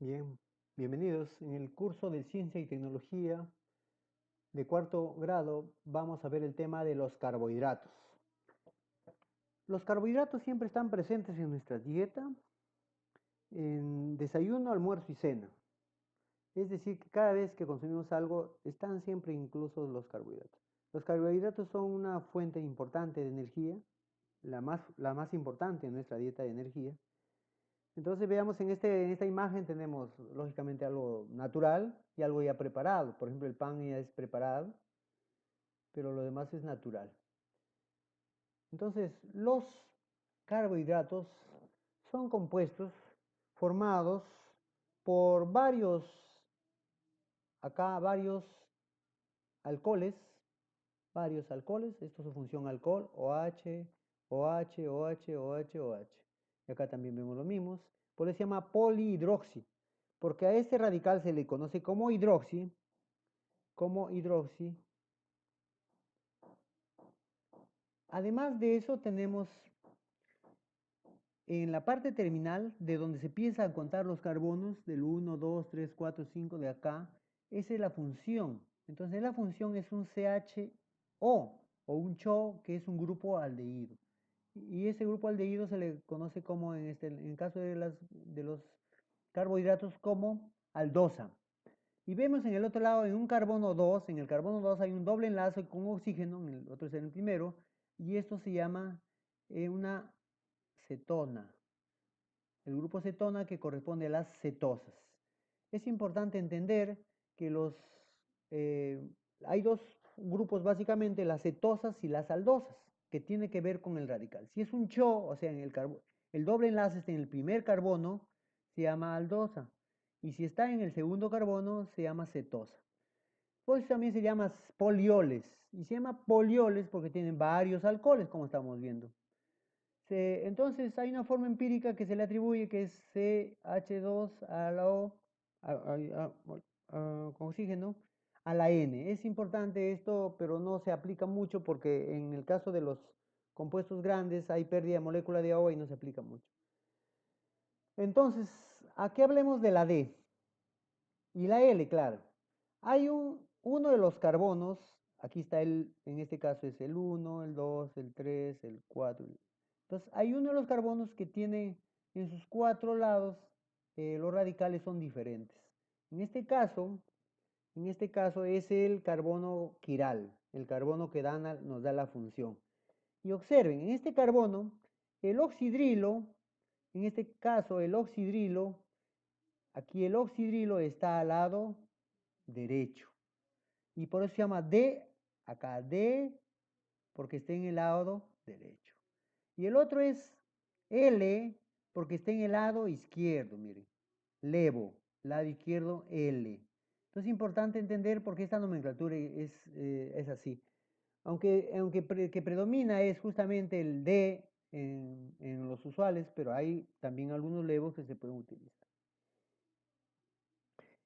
Bien, bienvenidos. En el curso de Ciencia y Tecnología de cuarto grado vamos a ver el tema de los carbohidratos. Los carbohidratos siempre están presentes en nuestra dieta, en desayuno, almuerzo y cena. Es decir, que cada vez que consumimos algo están siempre inclusos los carbohidratos. Los carbohidratos son una fuente importante de energía, la más importante en nuestra dieta de energía. Entonces veamos en esta imagen tenemos lógicamente algo natural y algo ya preparado. Por ejemplo, el pan ya es preparado, pero lo demás es natural. Entonces, los carbohidratos son compuestos formados por varios alcoholes, esto es su función alcohol, OH, OH, OH, OH, OH. Y acá también vemos lo mismo, por eso se llama polihidroxi, porque a este radical se le conoce como hidroxi. Además de eso tenemos en la parte terminal, de donde se empieza a contar los carbonos, del 1, 2, 3, 4, 5 de acá, esa es la función. Entonces la función es un CHO o un CHO, que es un grupo aldehído. Y ese grupo aldehído se le conoce como, en el caso de los carbohidratos, como aldosa. Y vemos en el otro lado, en un carbono 2, en el carbono 2 hay un doble enlace con oxígeno, en el otro es el primero, y esto se llama una cetona, el grupo cetona que corresponde a las cetosas. Es importante entender que eh, hay dos grupos básicamente, las cetosas y las aldosas, que tiene que ver con el radical. Si es un CHO, o sea, el doble enlace está en el primer carbono, se llama aldosa. Y si está en el segundo carbono, se llama cetosa. Pues también se llama polioles. Y se llama polioles porque tienen varios alcoholes, como estamos viendo. Entonces hay una forma empírica que se le atribuye que es CH2 a la O, con oxígeno, a la N. Es importante esto, pero no se aplica mucho porque en el caso de los compuestos grandes hay pérdida de molécula de agua y no se aplica mucho. Entonces, aquí hablemos de la D y la L, claro. Hay uno de los carbonos, aquí está en este caso es el 1, el 2, el 3, el 4. Entonces, hay uno de los carbonos que tiene en sus cuatro lados, los radicales son diferentes. En este caso, en este caso es el carbono quiral, el carbono que nos da la función. Y observen, en este carbono, el oxidrilo, en este caso el oxidrilo, aquí el oxidrilo está al lado derecho. Y por eso se llama D, acá D, porque está en el lado derecho. Y el otro es L, porque está en el lado izquierdo, miren. Levo, lado izquierdo, L. Entonces es importante entender por qué esta nomenclatura es así. Aunque que predomina es justamente el D en los usuales, pero hay también algunos levos que se pueden utilizar.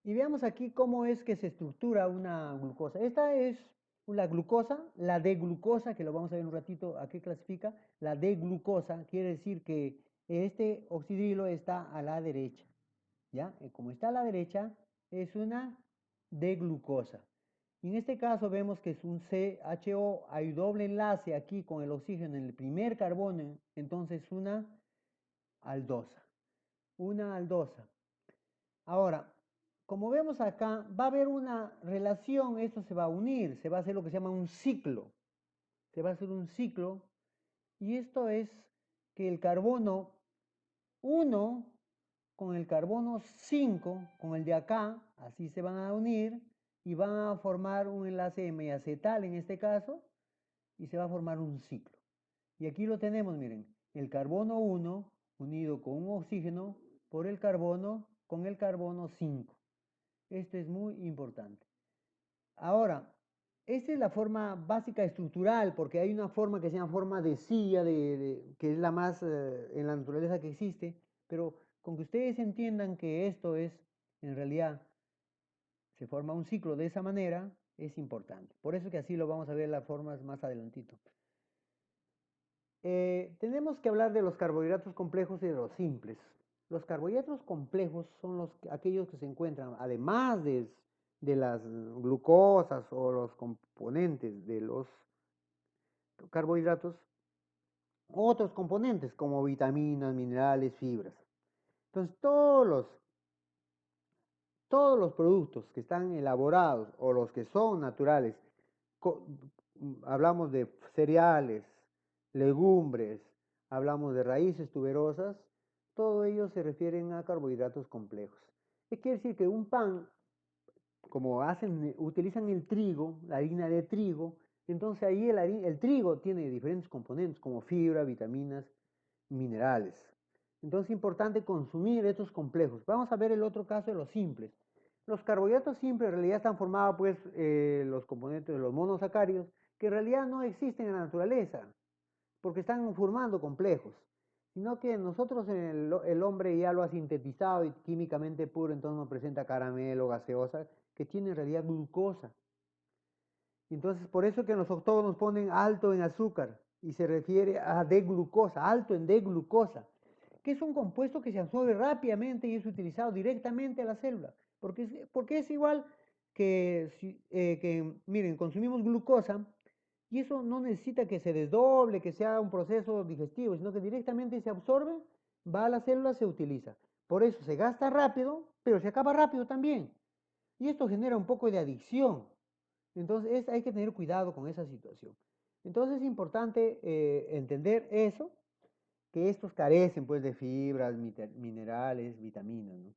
Y veamos aquí cómo es que se estructura una glucosa. Esta es la glucosa, la D-glucosa, que lo vamos a ver en un ratito a qué clasifica. La D-glucosa quiere decir que este oxidrilo está a la derecha. ¿Ya? Como está a la derecha, es una D-glucosa. Y en este caso vemos que es un CHO, hay doble enlace aquí con el oxígeno en el primer carbono, entonces una aldosa. Una aldosa. Ahora, como vemos acá, va a haber una relación, esto se va a unir, se va a hacer lo que se llama un ciclo. Se va a hacer un ciclo y esto es que el carbono 1 con el carbono 5, con el de acá, así se van a unir y van a formar un enlace M-acetal en este caso y se va a formar un ciclo. Y aquí lo tenemos, miren, el carbono 1 unido con un oxígeno por el carbono con el carbono 5. Esto es muy importante. Ahora, esta es la forma básica estructural, porque hay una forma que se llama forma de silla, que es la más en la naturaleza que existe, pero con que ustedes entiendan que esto es, en realidad, se forma un ciclo de esa manera, es importante. Por eso que así lo vamos a ver las formas más adelantito. Tenemos que hablar de los carbohidratos complejos y de los simples. Los carbohidratos complejos son aquellos que se encuentran, además de las glucosas o los componentes de los carbohidratos, otros componentes como vitaminas, minerales, fibras. Entonces, todos los productos que están elaborados o los que son naturales, hablamos de cereales, legumbres, hablamos de raíces tuberosas, todo ello se refieren a carbohidratos complejos. ¿Qué quiere decir? Que un pan, como utilizan el trigo, la harina de trigo, entonces ahí el trigo tiene diferentes componentes como fibra, vitaminas, minerales. Entonces es importante consumir estos complejos. Vamos a ver el otro caso de los simples. Los carbohidratos simples en realidad están formados pues los componentes de los monosacáridos que en realidad no existen en la naturaleza porque están formando complejos, sino que nosotros el hombre ya lo ha sintetizado y químicamente puro, entonces nos presenta caramelo, gaseosa, que tiene en realidad glucosa. Entonces, por eso que todos nos ponen alto en azúcar y se refiere a D-glucosa, alto en D-glucosa, que es un compuesto que se absorbe rápidamente y es utilizado directamente a la célula, porque es igual que, miren, consumimos glucosa y eso no necesita que se desdoble, que sea un proceso digestivo, sino que directamente se absorbe, va a la célula, se utiliza. Por eso se gasta rápido, pero se acaba rápido también. Y esto genera un poco de adicción. Entonces hay que tener cuidado con esa situación. Entonces es importante entender eso, que estos carecen pues de fibras, minerales, vitaminas, ¿no?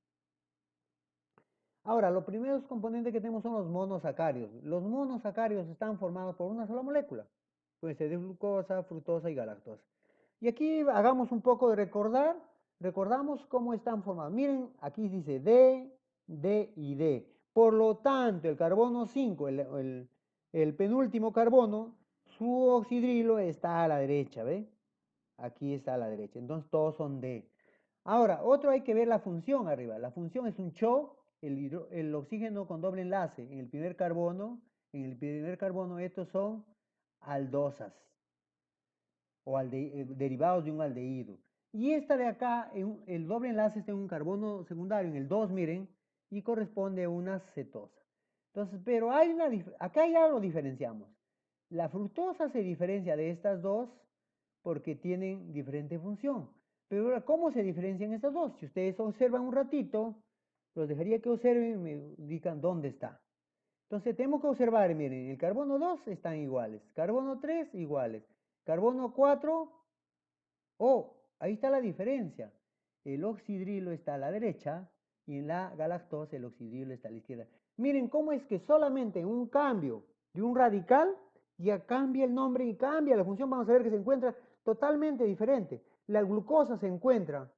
Ahora, los primeros componentes que tenemos son los monosacáridos. Los monosacáridos están formados por una sola molécula. Puede ser de glucosa, fructosa y galactosa. Y aquí hagamos un poco de recordamos cómo están formados. Miren, aquí dice D, D y D. Por lo tanto, el carbono 5, el penúltimo carbono, su oxidrilo está a la derecha, ¿ve? Aquí está a la derecha. Entonces todos son D. Ahora, otro hay que ver la función arriba. La función es un CHO, el oxígeno con doble enlace. En el primer carbono estos son aldosas o derivados de un aldehído. Y esta de acá, el doble enlace está en un carbono secundario, en el 2, miren, y corresponde a una cetosa. Entonces, pero acá ya lo diferenciamos. La fructosa se diferencia de estas dos porque tienen diferente función. Pero ahora, ¿cómo se diferencian estas dos? Si ustedes observan un ratito, los dejaría que observen y me indican dónde está. Entonces tenemos que observar, miren, el carbono 2 están iguales, carbono 3 iguales, carbono 4, ahí está la diferencia. El oxidrilo está a la derecha y en la galactosa el oxidrilo está a la izquierda. Miren cómo es que solamente un cambio de un radical ya cambia el nombre y cambia la función. Vamos a ver que se encuentra totalmente diferente. La glucosa se encuentra,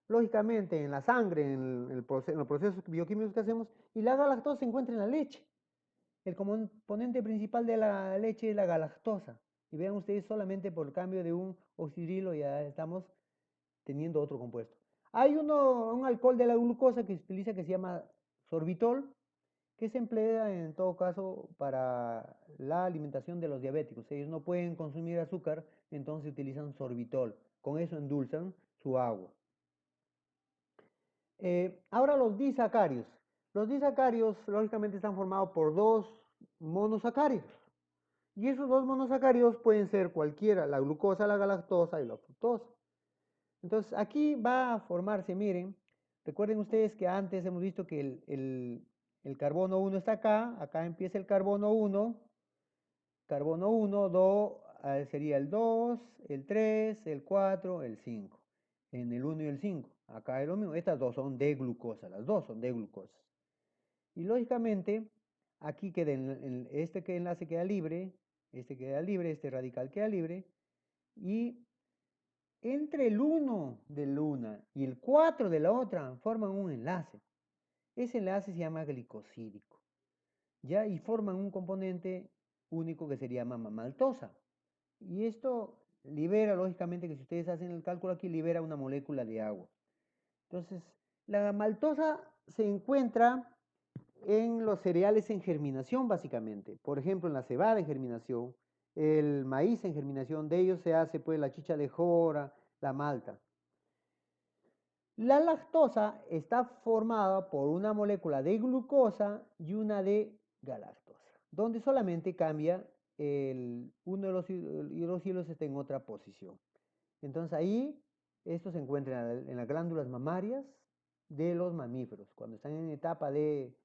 lógicamente, en la sangre, en los procesos bioquímicos que hacemos, y la galactosa se encuentra en la leche. El componente principal de la leche es la galactosa. Y vean ustedes, solamente por el cambio de un oxidrilo ya estamos teniendo otro compuesto. Hay un alcohol de la glucosa que se utiliza que se llama sorbitol, que se emplea en todo caso para la alimentación de los diabéticos. Ellos no pueden consumir azúcar, entonces utilizan sorbitol. Con eso endulzan su agua. Ahora los disacáridos. Los disacáridos lógicamente están formados por dos monosacáridos. Y esos dos monosacáridos pueden ser cualquiera, la glucosa, la galactosa y la fructosa. Entonces aquí va a formarse, miren, recuerden ustedes que antes hemos visto que el carbono 1 está acá empieza el carbono 1, 2, sería el 2, el 3, el 4, el 5. En el 1 y el 5, acá es lo mismo, estas dos son de glucosa, las dos son de glucosa. Y lógicamente, aquí queda este que enlace queda libre, este radical queda libre, y entre el 1 de una y el 4 de la otra forman un enlace. Ese enlace se llama glicosídico, ¿ya? Y forman un componente único que se llama maltosa. Y esto libera, lógicamente, que si ustedes hacen el cálculo aquí, libera una molécula de agua. Entonces, la maltosa se encuentra en los cereales en germinación, básicamente. Por ejemplo, en la cebada en germinación, el maíz en germinación, de ellos se hace pues la chicha de jora, la malta. La lactosa está formada por una molécula de glucosa y una de galactosa, donde solamente cambia uno de los hidroxilos está en otra posición. Entonces ahí esto se encuentra en las glándulas mamarias de los mamíferos. Cuando están en etapa de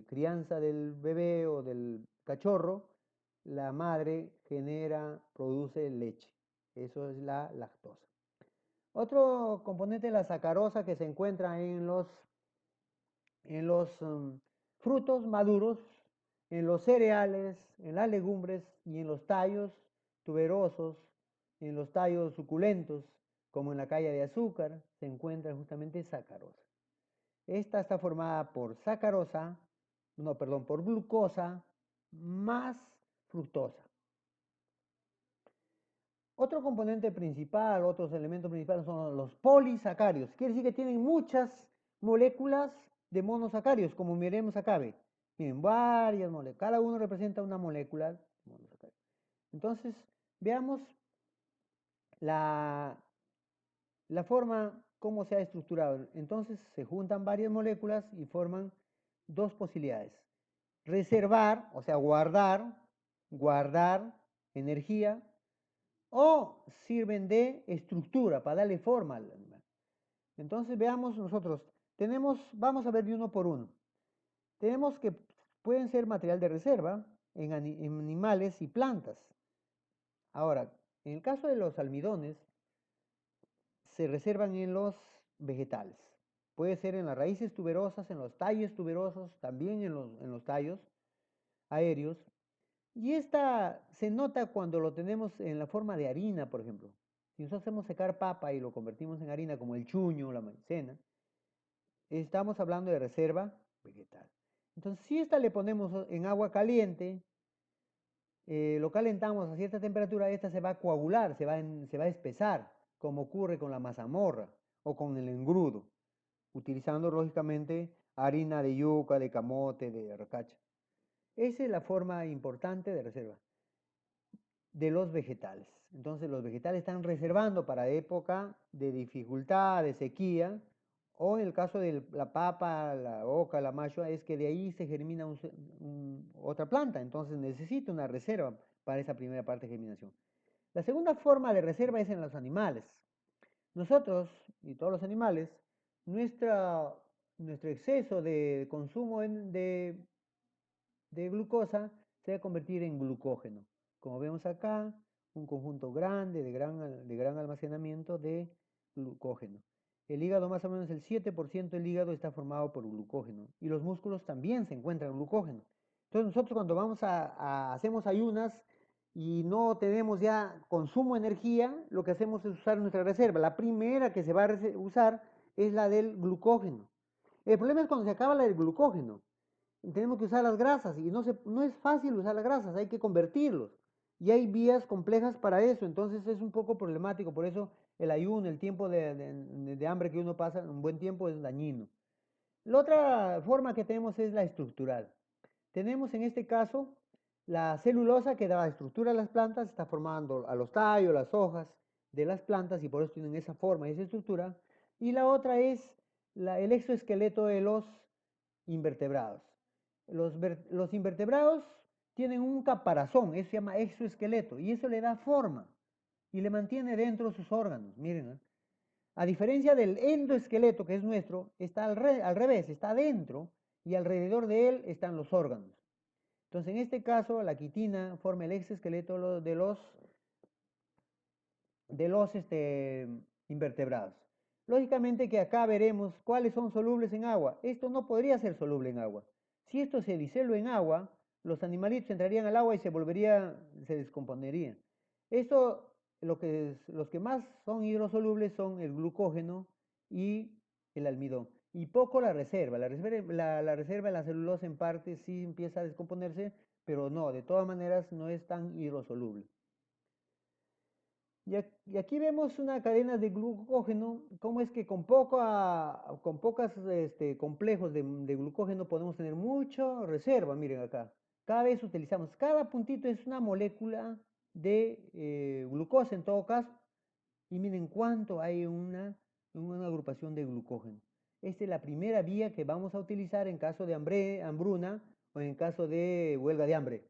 crianza del bebé o del cachorro, la madre produce leche. Eso es la lactosa. Otro componente es la sacarosa que se encuentra en los frutos maduros, en los cereales, en las legumbres y en los tallos tuberosos, en los tallos suculentos, como en la caña de azúcar, se encuentra justamente sacarosa. Esta está formada por sacarosa, no, perdón, por glucosa más fructosa. Otro componente principal, otros elementos principales son los polisacáridos. Quiere decir que tienen muchas moléculas de monosacáridos, como miremos acá, ve. Miren, varias moléculas. Cada uno representa una molécula de monosacáridos. Entonces, veamos la, la forma, cómo se ha estructurado. Entonces, se juntan varias moléculas y forman dos posibilidades. Reservar, o sea, guardar energía, o sirven de estructura para darle forma al animal. Entonces veamos nosotros, vamos a ver de uno por uno. Tenemos que pueden ser material de reserva en animales y plantas. Ahora, en el caso de los almidones, se reservan en los vegetales. Puede ser en las raíces tuberosas, en los tallos tuberosos, también en los tallos aéreos. Y esta se nota cuando lo tenemos en la forma de harina, por ejemplo. Si nosotros hacemos secar papa y lo convertimos en harina, como el chuño o la maicena, estamos hablando de reserva vegetal. Entonces, si esta le ponemos en agua caliente, lo calentamos a cierta temperatura, esta se va a coagular, se va a espesar, como ocurre con la mazamorra o con el engrudo, utilizando lógicamente harina de yuca, de camote, de racacha. Esa es la forma importante de reserva de los vegetales. Entonces los vegetales están reservando para época de dificultad, de sequía, o en el caso de la papa, la oca, la machua, es que de ahí se germina otra planta, entonces necesita una reserva para esa primera parte de germinación. La segunda forma de reserva es en los animales. Nosotros y todos los animales, nuestro exceso de consumo de glucosa se va a convertir en glucógeno. Como vemos acá, un conjunto grande de gran almacenamiento de glucógeno. El hígado, más o menos el 7% del hígado está formado por glucógeno y los músculos también se encuentran glucógeno. Entonces nosotros cuando hacemos ayunas y no tenemos ya consumo de energía, lo que hacemos es usar nuestra reserva. La primera que se va a usar es la del glucógeno. El problema es cuando se acaba la del glucógeno. Tenemos que usar las grasas y no es fácil usar las grasas, hay que convertirlos. Y hay vías complejas para eso, entonces es un poco problemático, por eso el ayuno, el tiempo de hambre que uno pasa, un buen tiempo es dañino. La otra forma que tenemos es la estructural. Tenemos en este caso la celulosa que da estructura a las plantas, está formando a los tallos, las hojas de las plantas y por eso tienen esa forma y esa estructura. Y la otra es el exoesqueleto de los invertebrados. Los invertebrados tienen un caparazón, eso se llama exoesqueleto, y eso le da forma y le mantiene dentro sus órganos. Miren, ¿eh? A diferencia del endoesqueleto, que es nuestro, está al revés, está adentro y alrededor de él están los órganos. Entonces, en este caso, la quitina forma el exoesqueleto de los invertebrados. Lógicamente que acá veremos cuáles son solubles en agua. Esto no podría ser soluble en agua. Si esto se disuelve en agua, los animalitos entrarían al agua y se descomponerían. Esto, los que más son hidrosolubles son el glucógeno y el almidón. Y poco la reserva. La reserva de la celulosa en parte sí empieza a descomponerse, pero no, de todas maneras no es tan hidrosoluble. Y aquí vemos una cadena de glucógeno, cómo es que con pocos complejos de glucógeno podemos tener mucha reserva. Miren acá, cada vez utilizamos, cada puntito es una molécula de glucosa en todo caso, y miren cuánto hay una agrupación de glucógeno. Esta es la primera vía que vamos a utilizar en caso de hambruna o en caso de huelga de hambre.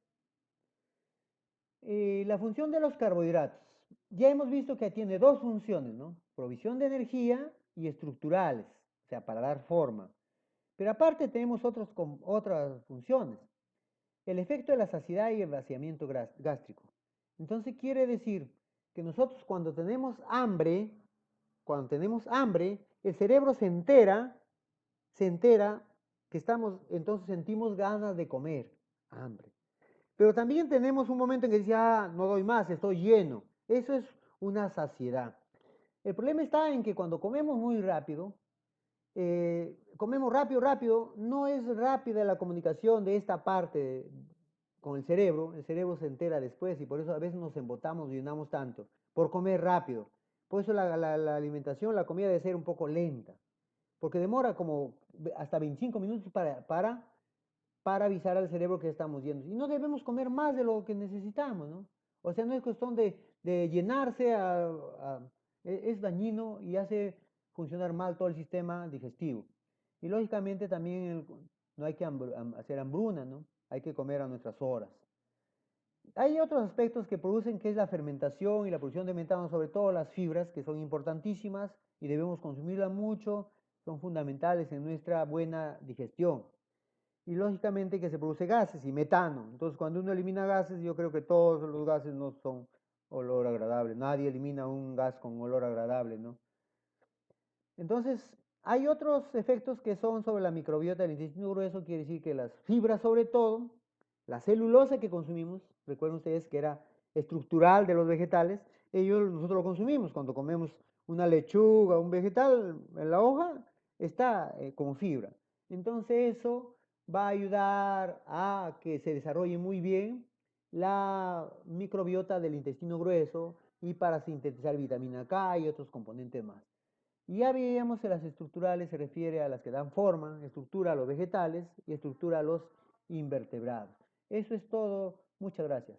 La función de los carbohidratos. Ya hemos visto que tiene dos funciones, ¿no? Provisión de energía y estructurales, o sea, para dar forma. Pero aparte tenemos otras funciones. El efecto de la saciedad y el vaciamiento gástrico. Entonces quiere decir que nosotros cuando tenemos hambre, el cerebro se entera que estamos, entonces sentimos ganas de comer, hambre. Pero también tenemos un momento en que dice, ah, no doy más, estoy lleno. Eso es una saciedad. El problema está en que cuando comemos muy rápido, comemos rápido, rápido, no es rápida la comunicación de esta parte con el cerebro se entera después y por eso a veces nos embotamos y llenamos tanto, por comer rápido. Por eso la alimentación, la comida debe ser un poco lenta, porque demora como hasta 25 minutos para avisar al cerebro que estamos llenos. Y no debemos comer más de lo que necesitamos, ¿no? O sea, no es cuestión de llenarse, es dañino y hace funcionar mal todo el sistema digestivo. Y lógicamente también no hay que hacer hambruna, ¿no? Hay que comer a nuestras horas. Hay otros aspectos que producen, que es la fermentación y la producción de metano, sobre todo las fibras, que son importantísimas y debemos consumirlas mucho, son fundamentales en nuestra buena digestión. Y lógicamente que se produce gases y metano. Entonces, cuando uno elimina gases, yo creo que todos los gases no son olor agradable. Nadie elimina un gas con olor agradable, ¿no? Entonces, hay otros efectos que son sobre la microbiota del intestino grueso, quiere decir que las fibras sobre todo, la celulosa que consumimos, recuerden ustedes que era estructural de los vegetales, nosotros lo consumimos cuando comemos una lechuga, un vegetal, en la hoja está como fibra. Entonces eso va a ayudar a que se desarrolle muy bien la microbiota del intestino grueso y para sintetizar vitamina K y otros componentes más. Y ya veíamos que las estructurales se refiere a las que dan forma, estructura a los vegetales y estructura a los invertebrados. Eso es todo. Muchas gracias.